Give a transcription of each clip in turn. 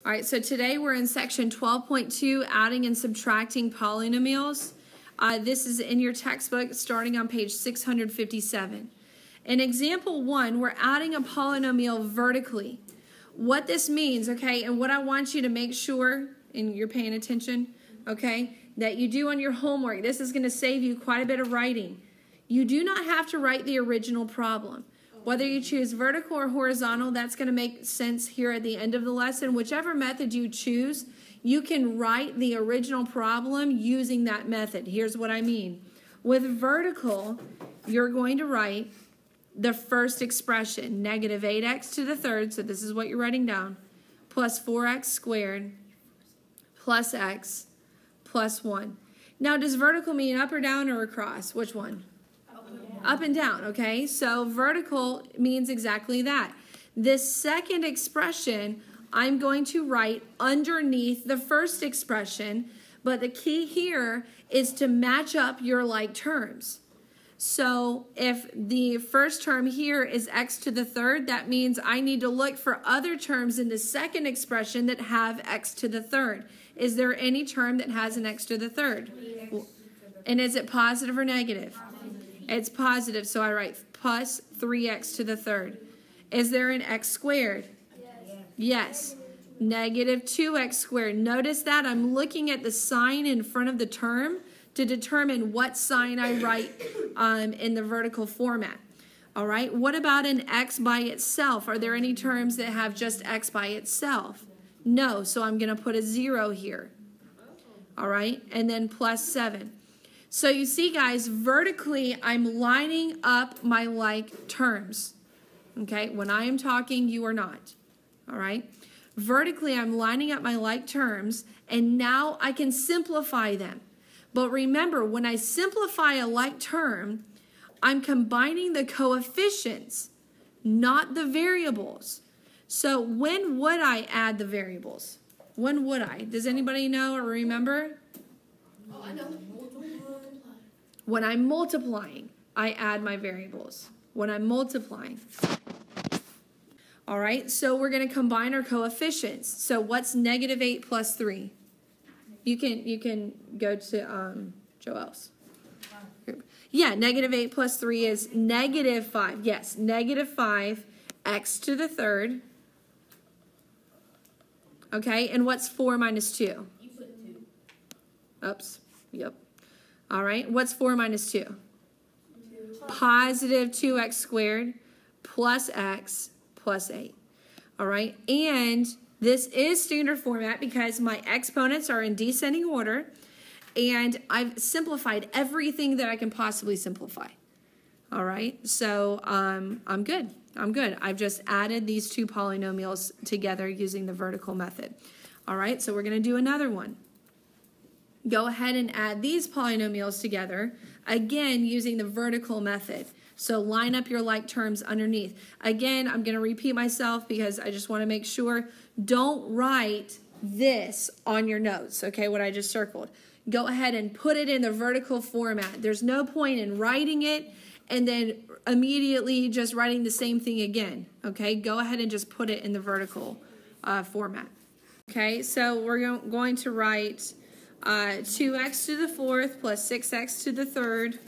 All right, so today we're in section 12.2, adding and subtracting polynomials. This is in your textbook starting on page 657. In example 1, we're adding a polynomial vertically. What this means, okay, and what I want you to make sure, and you're paying attention, okay, that you do on your homework, this is going to save you quite a bit of writing. You do not have to write the original problem. Whether you choose vertical or horizontal, that's going to make sense here at the end of the lesson. Whichever method you choose, you can write the original problem using that method. Here's what I mean. With vertical, you're going to write the first expression, negative 8x to the third, so this is what you're writing down, plus 4x squared plus x plus 1. Now, does vertical mean up or down or across? Which one? Up and down, okay? So vertical means exactly that. This second expression, I'm going to write underneath the first expression, but the key here is to match up your like terms. So if the first term here is x to the third, that means I need to look for other terms in the second expression that have x to the third. Is there any term that has an x to the third? And is it positive or negative? It's positive, so I write plus 3x to the third. Is there an x squared? Yes. Negative 2x squared. Notice that I'm looking at the sign in front of the term to determine what sign I write in the vertical format. All right, what about an x by itself? Are there any terms that have just x by itself? No, so I'm going to put a 0 here. All right, and then plus 7. So you see, guys, vertically, I'm lining up my like terms. Okay, when I am talking, you are not. All right, vertically, I'm lining up my like terms, and now I can simplify them. But remember, when I simplify a like term, I'm combining the coefficients, not the variables. So when would I add the variables? When would I? Does anybody know or remember? Oh, I know. When I'm multiplying, I add my variables. When I'm multiplying. All right, so we're going to combine our coefficients. So what's negative 8 plus 3? You can go to Joel's. Yeah, negative 8 plus 3 is negative 5. Yes, negative 5 x to the third. Okay, and what's 4 minus 2? You put 2. Oops, yep. All right, what's 4 minus 2? 2. Positive 2x squared plus x plus 8. All right, and this is standard format because my exponents are in descending order, and I've simplified everything that I can possibly simplify. All right, so I'm good. I'm good. I've just added these two polynomials together using the vertical method. All right, so we're going to do another one. Go ahead and add these polynomials together, again using the vertical method. So line up your like terms underneath. Again, I'm going to repeat myself because I just want to make sure. Don't write this on your notes, okay, what I just circled. Go ahead and put it in the vertical format. There's no point in writing it and then immediately just writing the same thing again, okay? Go ahead and just put it in the vertical format. Okay, so we're going to write 2x to the fourth plus 6x to the third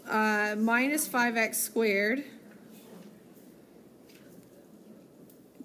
minus 5x squared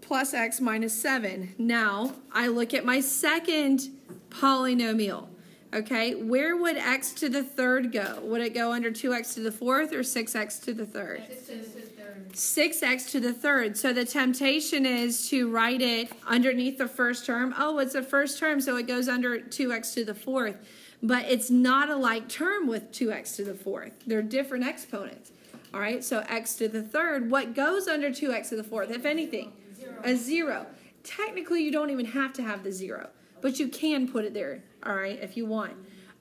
plus x minus 7. Now, I look at my second polynomial. Okay, where would x to the third go? Would it go under 2x to the fourth or 6x to the third? 6x to the third. So the temptation is to write it underneath the first term. Oh, it's a first term, so it goes under 2x to the fourth. But it's not a like term with 2x to the fourth. They're different exponents. All right, so x to the third. What goes under 2x to the fourth, if anything? 0. A 0. Technically, you don't even have to have the 0. But you can put it there, all right, if you want.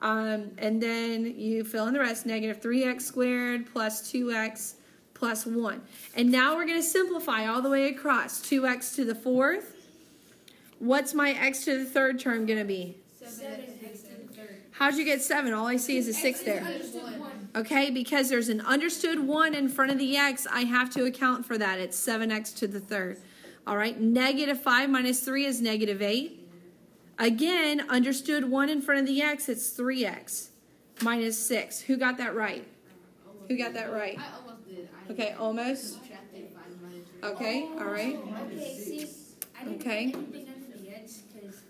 And then you fill in the rest, negative 3x squared plus 2x plus 1. And now we're going to simplify all the way across. 2x to the fourth. What's my x to the third term going to be? 7x to the third. How'd you get 7? All I see is a 6 there. Okay, because there's an understood 1 in front of the x, I have to account for that. It's 7x to the third. All right, negative 5 minus 3 is negative 8. Again, understood 1 in front of the x, it's 3x minus 6. Who got that right? Who got that right? I almost did. Okay, almost. Okay, all right. Okay, see, I didn't Okay. put anything under the edge because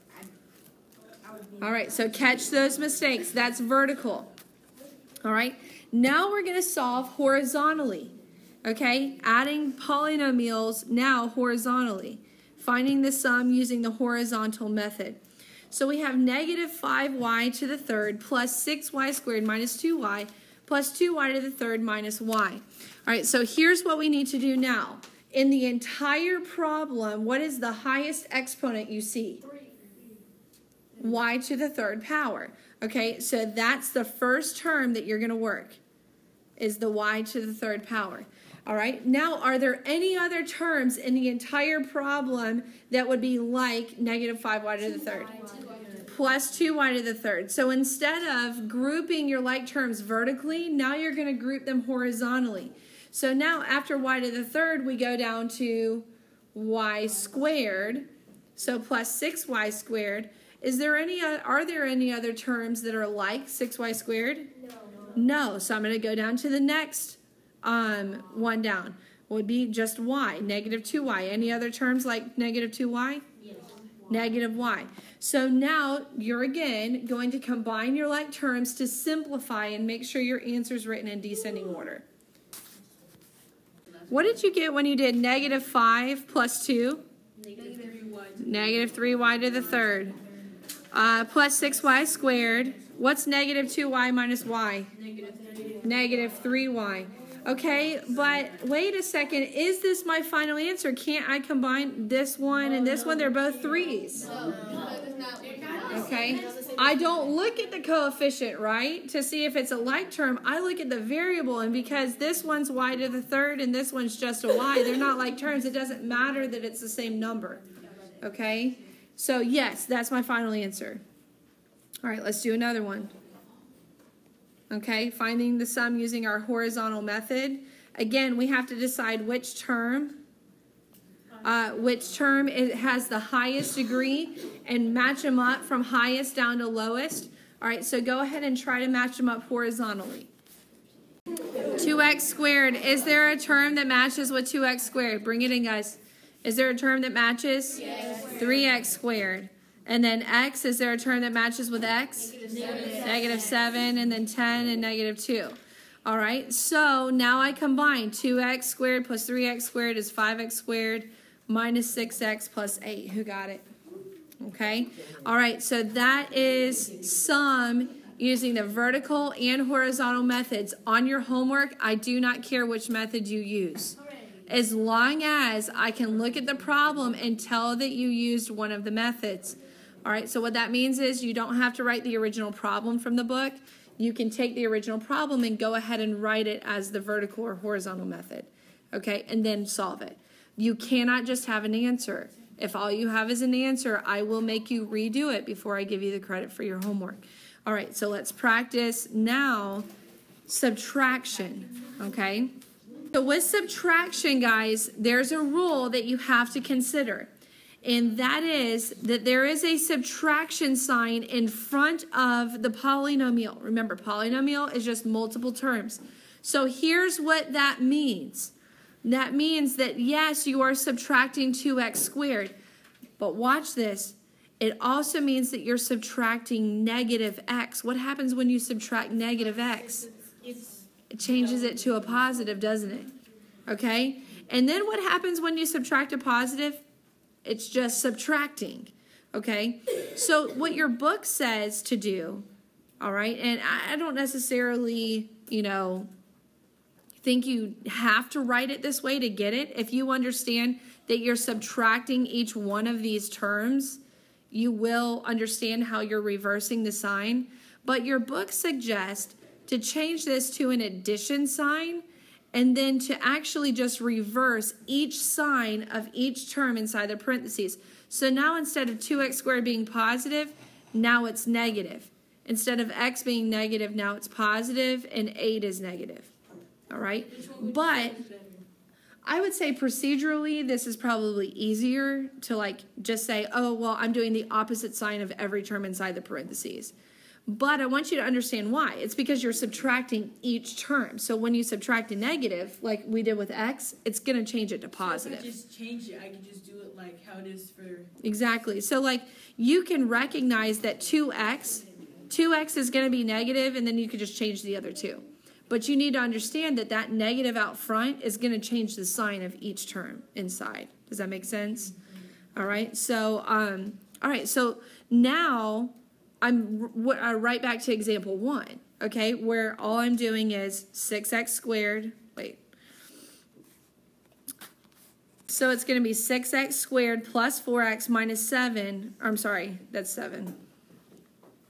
I would be. All right, so catch those mistakes. That's vertical. All right, now we're going to solve horizontally. Okay, adding polynomials now horizontally. Finding the sum using the horizontal method. So we have negative 5y to the third plus 6y squared minus 2y plus 2y to the third minus y. All right, so here's what we need to do now. In the entire problem, what is the highest exponent you see? Y to the third power. Okay, so that's the first term that you're going to work, is the y to the third power. All right, now are there any other terms in the entire problem that would be like negative 5y to the third? Plus 2y to the third. So instead of grouping your like terms vertically, now you're going to group them horizontally. So now after y to the third, we go down to y squared. So plus 6y squared. Are there any other terms that are like 6y squared? No. So I'm going to go down to the next one down. Would be just y, negative 2y. Any other terms like negative 2y? Yes. Negative y. So now you're again going to combine your like terms to simplify and make sure your answer is written in descending order. What did you get when you did negative 5 plus 2? Negative 3y to the third. Plus 6y squared. What's negative 2y minus y? Negative 3y. Okay, but wait a second. Is this my final answer? Can't I combine this one and this one? They're both 3's. Okay. I don't look at the coefficient, right, to see if it's a like term. I look at the variable, and because this one's y to the third and this one's just a y, they're not like terms. It doesn't matter that it's the same number. Okay? So, yes, that's my final answer. All right, let's do another one. Okay, finding the sum using our horizontal method. Again, we have to decide which term it has the highest degree and match them up from highest down to lowest. All right, so go ahead and try to match them up horizontally. 2x squared. Is there a term that matches with 2x squared? Bring it in, guys. Is there a term that matches? Yes. 3x squared. And then x, is there a term that matches with x? Negative 7, and then 10, and negative 2. All right, so now I combine 2x squared plus 3x squared is 5x squared minus 6x plus 8. Who got it? Okay. All right, so that is sum using the vertical and horizontal methods. On your homework, I do not care which method you use, as long as I can look at the problem and tell that you used one of the methods. All right, so what that means is you don't have to write the original problem from the book. You can take the original problem and go ahead and write it as the vertical or horizontal method, okay, and then solve it. You cannot just have an answer. If all you have is an answer, I will make you redo it before I give you the credit for your homework. All right, so let's practice now subtraction, okay? So with subtraction, guys, there's a rule that you have to consider. And that is that there is a subtraction sign in front of the polynomial. Remember, polynomial is just multiple terms. So here's what that means. That means that, yes, you are subtracting 2x squared. But watch this. It also means that you're subtracting negative x. What happens when you subtract negative x? It changes it to a positive, doesn't it? Okay? And then what happens when you subtract a positive? It's just subtracting, okay? So what your book says to do, all right, and I don't necessarily, think you have to write it this way to get it. If you understand that you're subtracting each one of these terms, you will understand how you're reversing the sign. But your book suggests to change this to an addition sign and then to actually just reverse each sign of each term inside the parentheses. So now instead of 2x squared being positive, now it's negative. Instead of x being negative, now it's positive, and 8 is negative. All right? But I would say procedurally, this is probably easier to like just say, oh, well, I'm doing the opposite sign of every term inside the parentheses. But I want you to understand why. It's because you're subtracting each term. So when you subtract a negative, like we did with x, it's going to change it to positive. So if I just change it, I can just do it like how it is for... Exactly. So like you can recognize that 2x is going to be negative, and then you could just change the other two. But you need to understand that that negative out front is going to change the sign of each term inside. Does that make sense? All right. So, all right. So now I'm right back to example 1. Okay, where all I'm doing is 6x squared. Wait. So it's going to be 6x squared plus 4x minus 7. I'm sorry, that's 7,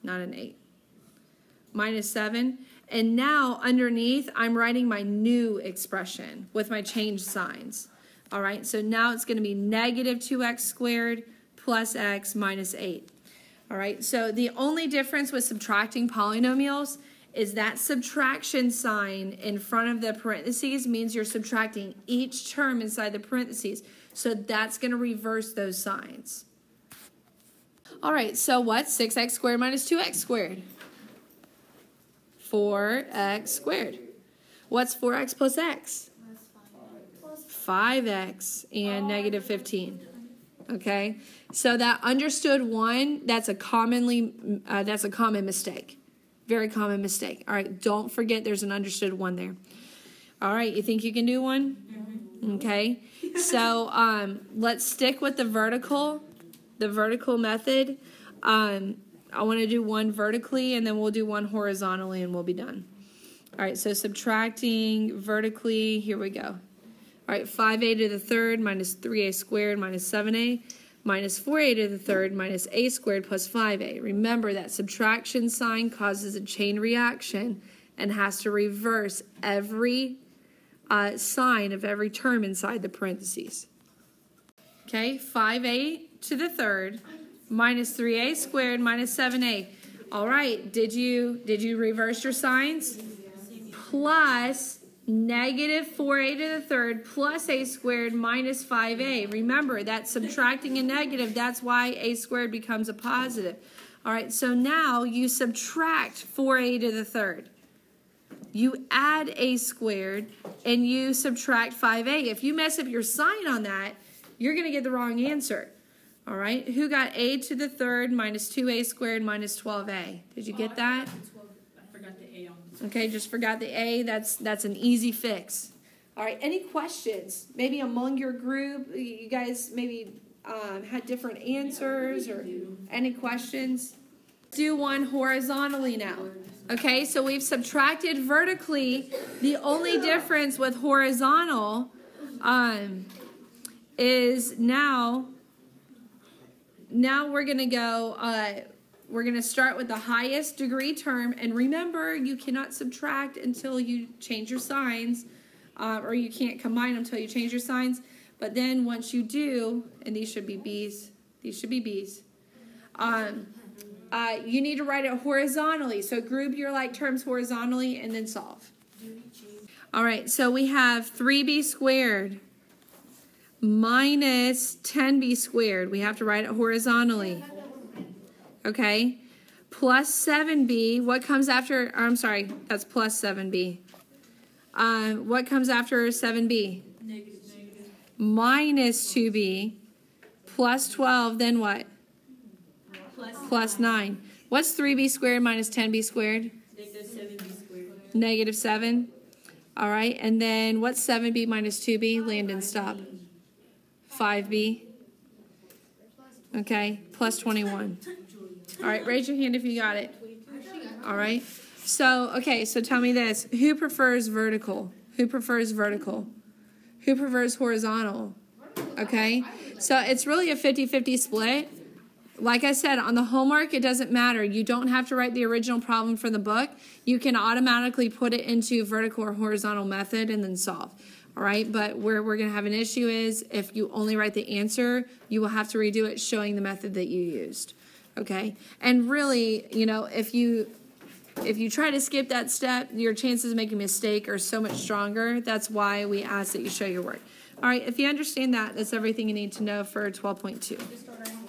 not an 8. Minus 7. And now underneath, I'm writing my new expression with my change signs. All right, so now it's going to be negative 2x squared plus x minus 8. All right, so the only difference with subtracting polynomials is that subtraction sign in front of the parentheses means you're subtracting each term inside the parentheses. So that's going to reverse those signs. All right, so what's 6x squared minus 2x squared? 4x squared. What's 4x plus x? 5x and negative 15. Okay, so that understood 1, that's a common mistake. Very common mistake. All right, don't forget there's an understood 1 there. All right, you think you can do 1? Okay, so let's stick with the vertical method. I want to do 1 vertically, and then we'll do 1 horizontally, and we'll be done. All right, so subtracting vertically, here we go. All right, 5a to the third minus 3a squared minus 7a minus 4a to the third minus a squared plus 5a. Remember that subtraction sign causes a chain reaction and has to reverse every sign of every term inside the parentheses. Okay, 5a to the third minus 3a squared minus 7a. All right, did you reverse your signs? Plus negative 4a to the third plus a squared minus 5a. Remember, that's subtracting a negative. That's why a squared becomes a positive. All right, so now you subtract 4a to the third. You add a squared, and you subtract 5a. If you mess up your sign on that, you're going to get the wrong answer. All right, who got a to the third minus 2a squared minus 12a? Did you get that? I forgot the a on this. Okay, just forgot the a. That's an easy fix. All right, any questions? Maybe among your group, you guys maybe had different answers or any questions? Do 1 horizontally now. Okay, so we've subtracted vertically. The only difference with horizontal is now we're going to go, we're going to start with the highest degree term. And remember, you cannot subtract until you change your signs, or you can't combine until you change your signs. But then once you do, and these should be B's, you need to write it horizontally. So group your like terms horizontally and then solve. All right, so we have 3b squared minus 10b squared. We have to write it horizontally. Okay, plus 7b. What comes after, I'm sorry, that's plus 7b. What comes after 7b? Negative. Minus 2b plus 12, then what? Plus 9. What's 3b squared minus 10b squared? Negative 7b squared. Negative 7. All right, and then what's 7b minus 2b? Landon, stop. 5b. Okay, plus 21. All right, raise your hand if you got it. All right. So, okay, so tell me this. Who prefers vertical? Who prefers vertical? Who prefers horizontal? Okay, so it's really a 50-50 split. Like I said, on the homework, it doesn't matter. You don't have to write the original problem for the book. You can automatically put it into vertical or horizontal method and then solve. All right, but where we're going to have an issue is if you only write the answer, you will have to redo it showing the method that you used. Okay, and really, you know, if you try to skip that step, your chances of making a mistake are so much stronger. That's why we ask that you show your work. All right, if you understand that, that's everything you need to know for 12.2. Just start right on